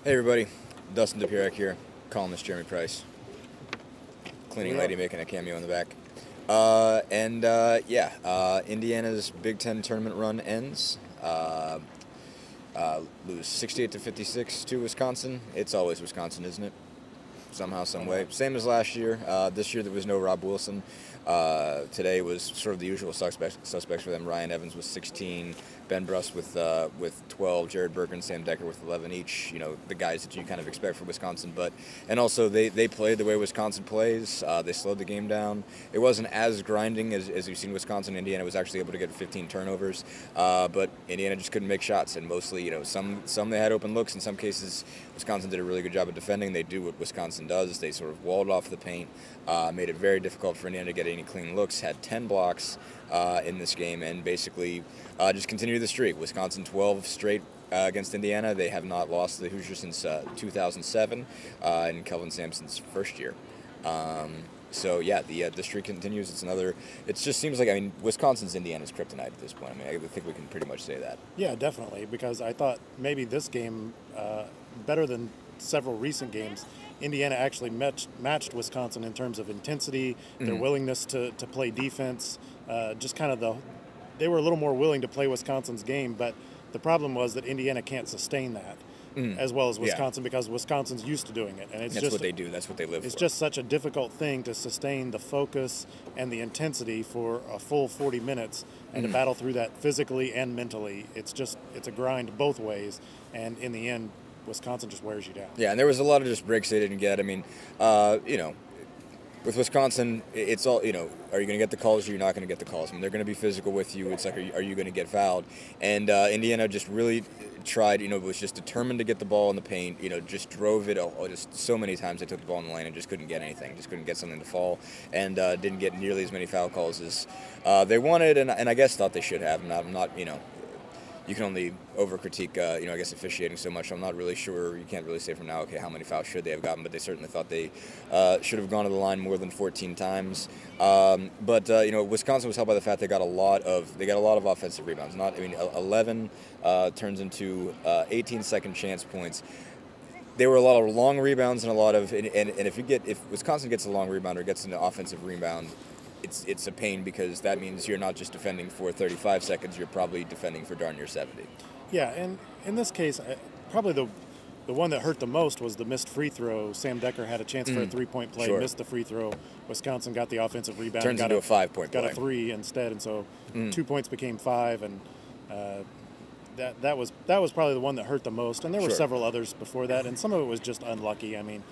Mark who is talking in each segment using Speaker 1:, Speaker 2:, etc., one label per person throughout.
Speaker 1: Hey everybody, Dustin DePierre here, columnist Jeremy Price, cleaning lady making a cameo in the back. Indiana's Big Ten tournament run ends. Lose 68-56 to Wisconsin. It's always Wisconsin, isn't it? Somehow, some way. Same as last year. This year there was no Rob Wilson. Today was sort of the usual suspects for them. Ryan Evans with 16, Ben Bruss with 12, Jared Berger and Sam Decker with 11 each. You know, the guys that you kind of expect for Wisconsin. And also they played the way Wisconsin plays. They slowed the game down. It wasn't as grinding as you've seen Wisconsin. Indiana was actually able to get 15 turnovers, but Indiana just couldn't make shots. And mostly, you know, some they had open looks. In some cases, Wisconsin did a really good job of defending. They do what Wisconsin does. They sort of walled off the paint, made it very difficult for Indiana to get any clean looks, had 10 blocks in this game, and basically just continued the streak. Wisconsin 12 straight against Indiana. They have not lost to the Hoosiers since 2007 in Kelvin Sampson's first year. So yeah, the streak continues. It just seems like, I mean, Wisconsin's Indiana's kryptonite at this point. I mean, I think we can pretty much say that.
Speaker 2: Yeah, definitely, because I thought maybe this game, better than several recent games, Indiana actually matched Wisconsin in terms of intensity, their willingness to play defense, just kind of they were a little more willing to play Wisconsin's game, but the problem was that Indiana can't sustain that as well as Wisconsin, because Wisconsin's used to doing it. And
Speaker 1: that's what they do. That's what they live for.
Speaker 2: It's just such a difficult thing to sustain the focus and the intensity for a full 40 minutes and to battle through that physically and mentally. It's a grind both ways, and in the end, Wisconsin just wears you down.
Speaker 1: Yeah, and there was a lot of just breaks they didn't get. I mean, you know, with Wisconsin, it's all, you know, are you going to get the calls or you're not going to get the calls? I mean, they're going to be physical with you. It's like, are you going to get fouled? And Indiana just really tried, you know, was just determined to get the ball in the paint, you know, just drove it just so many times they took the ball in the lane and just couldn't get anything, just couldn't get something to fall, and didn't get nearly as many foul calls as they wanted, and I guess thought they should have. I'm not, you know, you can only over-critique, you know, I guess officiating so much. I'm not really sure. You can't really say from now, okay, how many fouls should they have gotten, but they certainly thought they should have gone to the line more than 14 times. You know, Wisconsin was helped by the fact they got a lot of offensive rebounds. 11 turns into 18 second chance points. There were a lot of long rebounds and a lot of, and if Wisconsin gets a long rebound or gets an offensive rebound, it's a pain, because that means you're not just defending for 35 seconds, you're probably defending for darn near 70.
Speaker 2: Yeah, and in this case, probably the one that hurt the most was the missed free throw. Sam Decker had a chance for a three-point play, missed the free throw. Wisconsin got the offensive rebound.
Speaker 1: Turns into a 5-point play.
Speaker 2: Got a three instead, and so 2 points became 5, and that was probably the one that hurt the most. And there were several others before that, and some of it was just unlucky. I mean,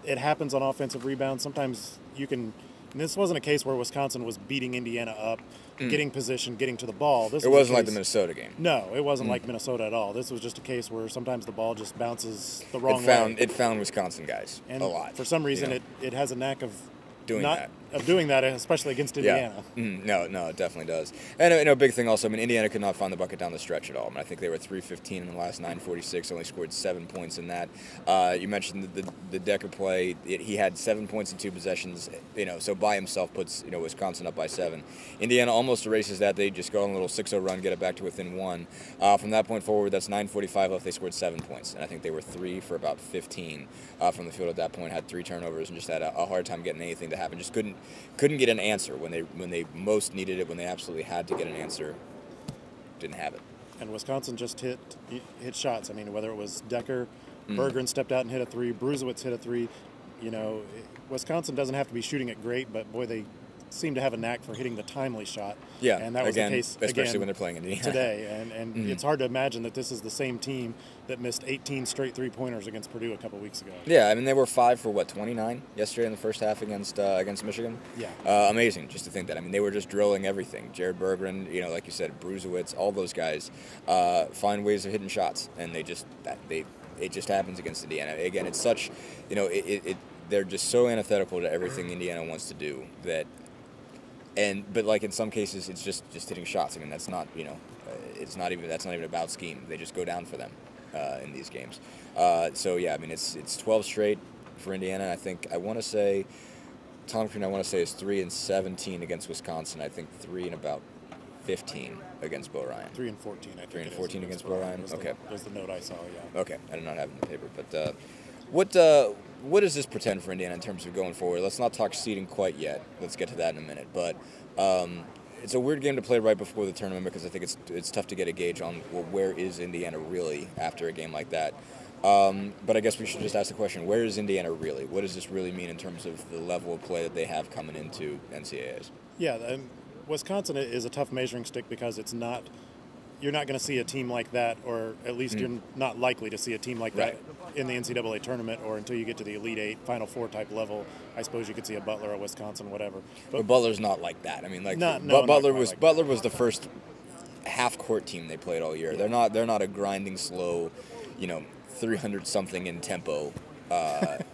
Speaker 2: it happens on offensive rebounds. Sometimes you can. And this wasn't a case where Wisconsin was beating Indiana up, getting position, getting to the ball.
Speaker 1: It wasn't like the Minnesota game.
Speaker 2: No, it wasn't like Minnesota at all. This was just a case where sometimes the ball just bounces the wrong way.
Speaker 1: It found Wisconsin guys
Speaker 2: a
Speaker 1: lot.
Speaker 2: For some reason, you know? it has a knack of
Speaker 1: doing
Speaker 2: that, especially against Indiana.
Speaker 1: No, it definitely does. And a big thing also, I mean, Indiana could not find the bucket down the stretch at all. I mean, I think they were 3-15 in the last 9:46, only scored 7 points in that. You mentioned the Decker play. He had 7 points in 2 possessions, you know, so by himself puts, you know, Wisconsin up by 7. Indiana almost erases that. They just go on a little 6-0 run, get it back to within 1. From that point forward, that's 9:45 left. They scored 7 points, and I think they were 3 for about 15 from the field at that point. Had 3 turnovers and just had a hard time getting anything to happen. Just couldn't get an answer when they most needed it, when they absolutely had to get an answer. Didn't have it.
Speaker 2: And Wisconsin just hit shots. I mean, whether it was Decker, Bergeron stepped out and hit a 3, Bruzewicz hit a 3. You know, Wisconsin doesn't have to be shooting it great, but boy, they seem to have a knack for hitting the timely shot.
Speaker 1: Yeah,
Speaker 2: and that was the case
Speaker 1: especially when they're playing Indiana
Speaker 2: today. And it's hard to imagine that this is the same team that missed 18 straight 3-pointers against Purdue a couple weeks ago.
Speaker 1: Yeah, I mean, they were 5 for 29 yesterday in the first half against Michigan.
Speaker 2: Yeah,
Speaker 1: amazing just to think that. I mean, they were just drilling everything. Jared Bergeron, you know, like you said, Bruzewicz, all those guys find ways of hitting shots, and it just happens against Indiana. Again, it's such, you know, they're just so antithetical to everything Indiana wants to do that. But like in some cases, it's just hitting shots. I mean, that's not, you know, that's not even about scheme. They just go down for them in these games. So yeah, I mean, it's 12 straight for Indiana. I want to say Tom Crean is 3-17 against Wisconsin. I think 3 in about 15 against Bo Ryan.
Speaker 2: 3 and 14, I think.
Speaker 1: 3 and 14 against Bo Ryan. Okay.
Speaker 2: Was the note I saw? Yeah.
Speaker 1: Okay, I did not have it in the paper, but what does this portend for Indiana in terms of going forward? Let's not talk seeding quite yet. Let's get to that in a minute. But it's a weird game to play right before the tournament because I think it's tough to get a gauge on, well, where is Indiana really after a game like that. But I guess we should just ask the question, where is Indiana really? What does this really mean in terms of the level of play that they have coming into NCAAs?
Speaker 2: Yeah, Wisconsin is a tough measuring stick because it's not. You're not going to see a team like that, or at least you're not likely to see a team like that in the NCAA tournament, or until you get to the Elite Eight, Final Four type level. I suppose you could see a Butler, a Wisconsin, whatever.
Speaker 1: But Butler's not like that. I mean, like Butler was the first half-court team they played all year. Yeah. They're not a grinding, slow, 300 something in tempo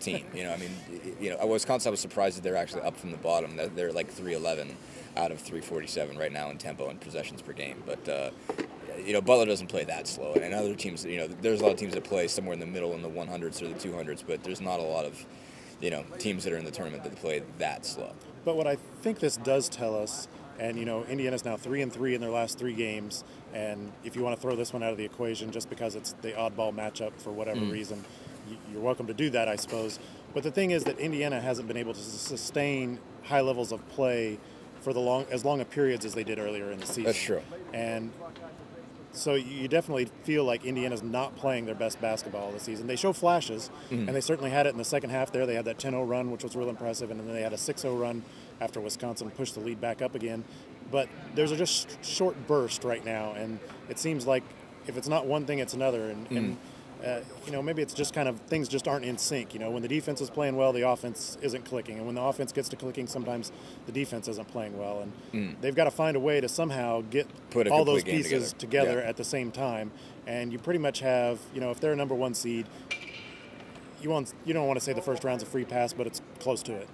Speaker 1: team. I mean, Wisconsin, I was surprised that they're actually up from the bottom. They're like 311 out of 347 right now in tempo and possessions per game. But Butler doesn't play that slow. And other teams, there's a lot of teams that play somewhere in the middle in the 100s or the 200s, but there's not a lot of teams that are in the tournament that play that slow.
Speaker 2: But what I think this does tell us, and Indiana's now 3-3 in their last 3 games, and if you want to throw this one out of the equation just because it's the oddball matchup for whatever reason, you're welcome to do that, I suppose. But the thing is that Indiana hasn't been able to sustain high levels of play for as long a periods as they did earlier in the season.
Speaker 1: That's true.
Speaker 2: And so you definitely feel like Indiana's not playing their best basketball this season. They show flashes, and they certainly had it in the second half there. They had that 10-0 run, which was real impressive, and then they had a 6-0 run after Wisconsin pushed the lead back up again. But there's a just short burst right now, and it seems like if it's not one thing, it's another. And maybe it's just kind of things just aren't in sync. When the defense is playing well, the offense isn't clicking. And when the offense gets to clicking, sometimes the defense isn't playing well. And they've got to find a way to somehow get all those pieces together at the same time. And you pretty much have, if they're a number 1 seed, you don't want to say the first round's a free pass, but it's close to it,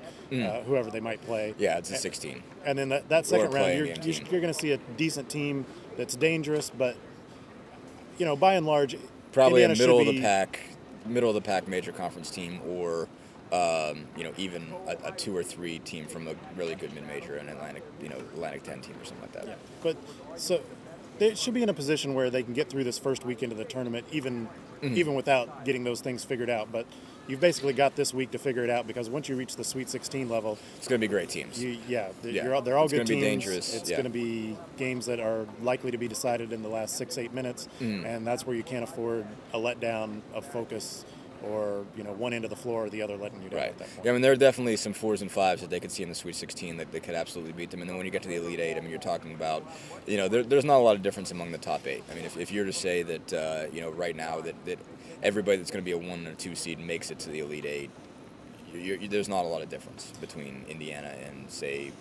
Speaker 2: whoever they might play.
Speaker 1: Yeah, it's a 16.
Speaker 2: And then that second round, you're going to see a decent team that's dangerous, but, by and large,
Speaker 1: probably
Speaker 2: Indiana
Speaker 1: a middle of the pack major conference team, or even a 2 or 3 team from a really good mid major, an Atlantic 10 team or something like that.
Speaker 2: Yeah. But so they should be in a position where they can get through this first weekend of the tournament, even without getting those things figured out. But you've basically got this week to figure it out, because once you reach the Sweet 16 level,
Speaker 1: it's going to be great teams.
Speaker 2: They're all good teams. It's going to be dangerous. It's going to be games that are likely to be decided in the last 6-8 minutes, and that's where you can't afford a letdown of focus, or one end of the floor or the other letting you down at that point.
Speaker 1: Yeah, I mean, there are definitely some 4s and 5s that they could see in the Sweet 16 that they could absolutely beat them. And then when you get to the Elite 8, I mean, you're talking about, there's not a lot of difference among the top 8. I mean, if you're to say that, right now that everybody that's going to be a 1 or 2 seed makes it to the Elite 8, there's not a lot of difference between Indiana and, say,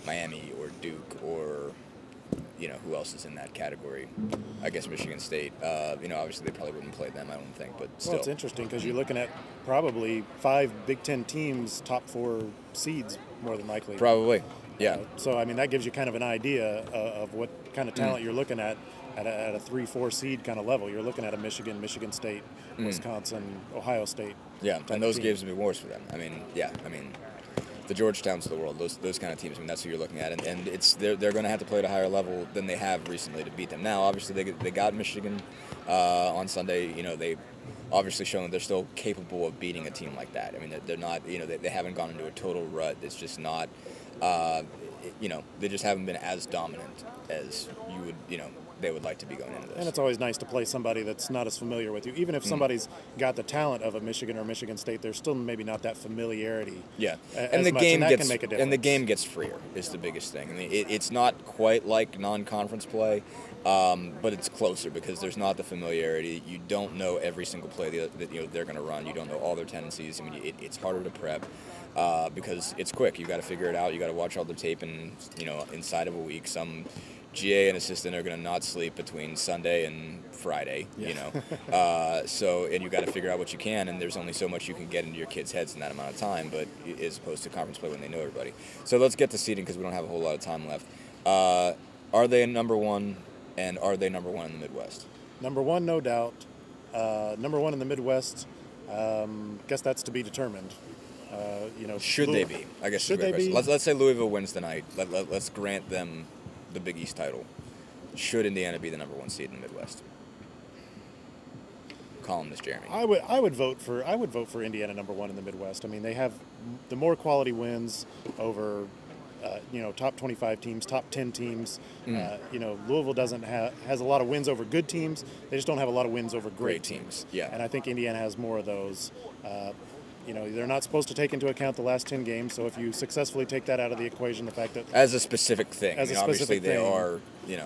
Speaker 1: Miami or Duke or who else is in that category? I guess Michigan State. Obviously they probably wouldn't play them, I don't think, but still.
Speaker 2: Well, it's interesting because you're looking at probably 5 Big Ten teams, top 4 seeds, more than likely.
Speaker 1: Probably, yeah.
Speaker 2: So, I mean, that gives you kind of an idea of what kind of talent you're looking at a 3-4 seed kind of level. You're looking at a Michigan State, Wisconsin, Ohio State.
Speaker 1: Yeah, and those games would be worse for them. I mean, the Georgetowns of the world, those kind of teams. I mean, that's who you're looking at, and they're going to have to play at a higher level than they have recently to beat them. Now, obviously, they got Michigan on Sunday. They've obviously shown that they're still capable of beating a team like that. I mean, they're not. They haven't gone into a total rut. It's just not. They just haven't been as dominant as you would. They would like to be going into this.
Speaker 2: And it's always nice to play somebody that's not as familiar with you. Even if somebody's got the talent of a Michigan or Michigan State, there's still maybe not that familiarity.
Speaker 1: Yeah, and the game gets freer is the biggest thing. I mean, it's not quite like non-conference play, but it's closer because there's not the familiarity. You don't know every single play that they're going to run. You don't know all their tendencies. I mean, it's harder to prep. Because it's quick. You got to figure it out. You got to watch all the tape, and inside of a week, some GA and assistant are going to not sleep between Sunday and Friday. And you got to figure out what you can. And there's only so much you can get into your kids' heads in that amount of time, but as opposed to conference play when they know everybody. So let's get to seeding because we don't have a whole lot of time left. Are they number 1, and are they number 1 in the Midwest?
Speaker 2: Number 1, no doubt. Number 1 in the Midwest. Guess that's to be determined.
Speaker 1: Should they be? I guess should they be? Let's say Louisville wins tonight. Let's grant them the Big East title. Should Indiana be the #1 seed in the Midwest? Columnist Jeremy.
Speaker 2: I would vote for Indiana #1 in the Midwest. I mean, they have the more quality wins over top 25 teams, top 10 teams. Louisville has a lot of wins over good teams. They just don't have a lot of wins over great teams.
Speaker 1: Yeah.
Speaker 2: And I think Indiana has more of those. They're not supposed to take into account the last 10 games. So if you successfully take that out of the equation, the fact that
Speaker 1: as a specific thing, obviously they are, you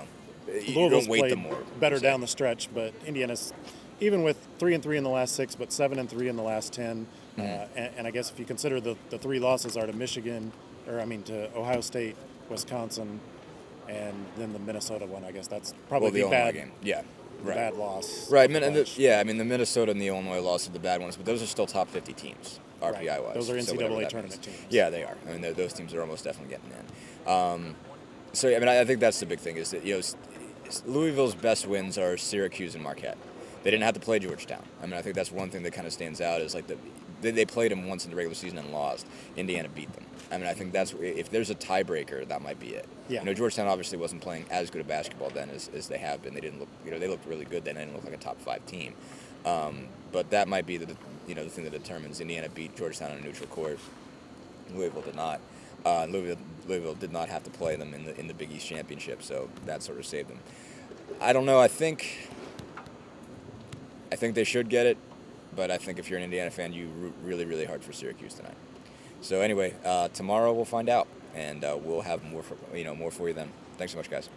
Speaker 1: don't weight them more.
Speaker 2: Better down the stretch, but Indiana's, even with 3-3 in the last 6, but 7-3 in the last 10. And I guess if you consider the 3 losses are to to Ohio State, Wisconsin, and then the Minnesota one. I guess that's probably
Speaker 1: the
Speaker 2: bad
Speaker 1: game. Yeah,
Speaker 2: right. Bad loss.
Speaker 1: Right. The Minnesota and the Illinois loss are the bad ones, but those are still top 50 teams, RPI wise.
Speaker 2: Those are NCAA tournament teams.
Speaker 1: Yeah, they are. I mean, those teams are almost definitely getting in. I think that's the big thing is that Louisville's best wins are Syracuse and Marquette. They didn't have to play Georgetown. I mean, I think that's one thing that kind of stands out is like they played them once in the regular season and lost. Indiana beat them. I mean, I think that's if there's a tiebreaker, that might be it.
Speaker 2: Yeah.
Speaker 1: Georgetown obviously wasn't playing as good a basketball then as they have been. They didn't look, they looked really good then. They didn't look like a top 5 team. But that might be the thing that determines. Indiana beat Georgetown on a neutral court. Louisville did not. Louisville did not have to play them in the Big East Championship, so that sort of saved them. I don't know. I think they should get it, but I think if you're an Indiana fan, you root really, really hard for Syracuse tonight. So anyway, tomorrow we'll find out, and we'll have more for you then. Thanks so much, guys.